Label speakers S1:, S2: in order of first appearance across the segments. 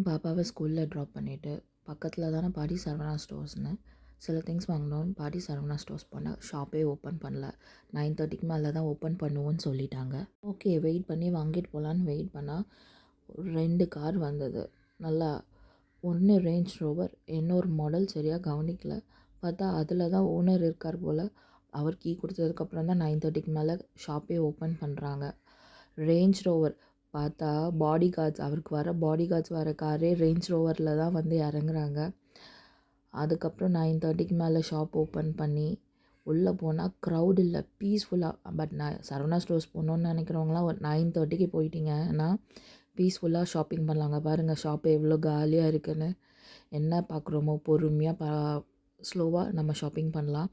S1: Morning பாப்பாவை ஸ்கூலில் drop பண்ணிவிட்டு பக்கத்தில் தானே பாடி சரவணா ஸ்டோர்ஸ்னு சில திங்ஸ் வாங்கினோன்னு பாடி சரவணா ஸ்டோர்ஸ் போனால் ஷாப்பே ஓப்பன் பண்ணல. 9:30க்கு மேலே தான் ஓப்பன் பண்ணுவோன்னு சொல்லிட்டாங்க. ஓகே வெயிட் பண்ணி வாங்கிட்டு போகலான்னு வெயிட் பண்ணால் 2 கார் வந்தது. நல்லா ஒன்று ரேஞ்ச் ரோவர், இன்னொரு மாடல் சரியாக கவனிக்கல. பார்த்தா அதில் தான் ஓனர் இருக்கார் போல். அவர் கீ கொடுத்ததுக்கப்புறம் தான் 9:30க்கு மேலே ஷாப்பே ஓப்பன் பண்ணுறாங்க. ரேஞ்ச் ரோவர் பார்த்தா பாடி கார்ட்ஸ், அவருக்கு வர பாடி கார்ட்ஸ் வர காரே ரேஞ்ச் ரோவரில் தான் வந்து இறங்குறாங்க. அதுக்கப்புறம் 9:30க்கு மேலே ஷாப் ஓப்பன் பண்ணி உள்ளே போனால் க்ரௌட் இல்லை, பீஸ்ஃபுல்லாக. பட் நான் சரவணா ஸ்டோர்ஸ் போகணுன்னு நினைக்கிறவங்களாம் ஒரு 9:30க்கு போயிட்டீங்கன்னா பீஸ்ஃபுல்லாக ஷாப்பிங் பண்ணலாங்க. பாருங்கள் ஷாப்பு எவ்வளோ காலியாக இருக்குன்னு. என்ன பார்க்குறோமோ பொறுமையாக ஸ்லோவாக நம்ம ஷாப்பிங் பண்ணலாம்.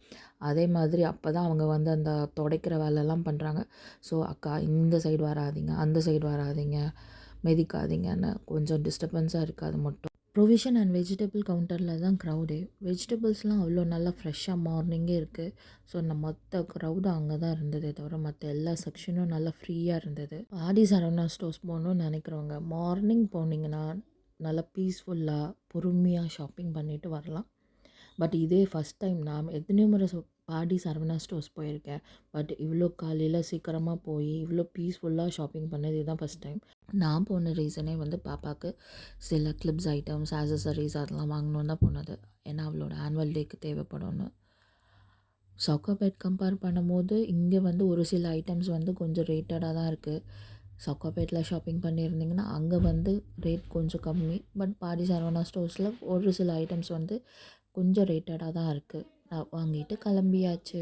S1: அதே மாதிரி அப்போ தான் அவங்க வந்து அந்த துடைக்கிற வேலைலாம் பண்ணுறாங்க. ஸோ அக்கா இந்த சைடு வராதிங்க, அந்த சைடு வராதிங்க, மிதிக்காதீங்கன்னு கொஞ்சம் டிஸ்டர்பன்ஸாக இருக்குது. அது மட்டும் ப்ரொவிஷன் அண்ட் வெஜிடபிள் கவுண்டரில் தான் க்ரௌடே. வெஜிடபிள்ஸ்லாம் அவ்வளோ நல்லா ஃப்ரெஷ்ஷாக மார்னிங்கே இருக்குது. ஸோ மொத்த க்ரௌடும் அங்கே தான் இருந்ததே தவிர மற்ற எல்லா செக்ஷனும் நல்லா ஃப்ரீயாக இருந்தது. ஆடி சரவணா ஸ்டோர்ஸ் போகணுன்னு நினைக்கிறவங்க மார்னிங் போனீங்கன்னா நல்லா பீஸ்ஃபுல்லாக பொறுமையாக ஷாப்பிங் பண்ணிவிட்டு வரலாம். பட் இதே ஃபஸ்ட் டைம் நான் எத்தனையோ முறை பாடி சரவணா ஸ்டோர்ஸ் போயிருக்கேன். பட் இவ்வளோ காலையில் சீக்கிரமாக போய் இவ்வளோ பீஸ்ஃபுல்லாக ஷாப்பிங் பண்ணது இதுதான் ஃபஸ்ட் டைம். நான் போன ரீசனே வந்து பாப்பாவுக்கு சில கிளிப்ஸ் ஐட்டம்ஸ், ஆக்சசரிஸ் அதெல்லாம் வாங்கணுன்னு தான் போனது. ஏன்னா அவளோட ஆனுவல் டேக்கு தேவைப்படும்னு. சவுகாபேட் கம்பேர் பண்ணும்போது இங்கே வந்து ஒரு சில ஐட்டம்ஸ் வந்து கொஞ்சம் ரேட்டடாக தான் இருக்குது. சவுகாபேட்டில் ஷாப்பிங் பண்ணியிருந்தீங்கன்னா அங்கே வந்து ரேட் கொஞ்சம் கம்மி. பட் பாடி சரவணா ஸ்டோர்ஸில் ஒரு சில ஐட்டம்ஸ் வந்து கொஞ்சம் ரேட்டடாக தான் இருக்குது. நான் வாங்கிட்டு கிளம்பியாச்சு.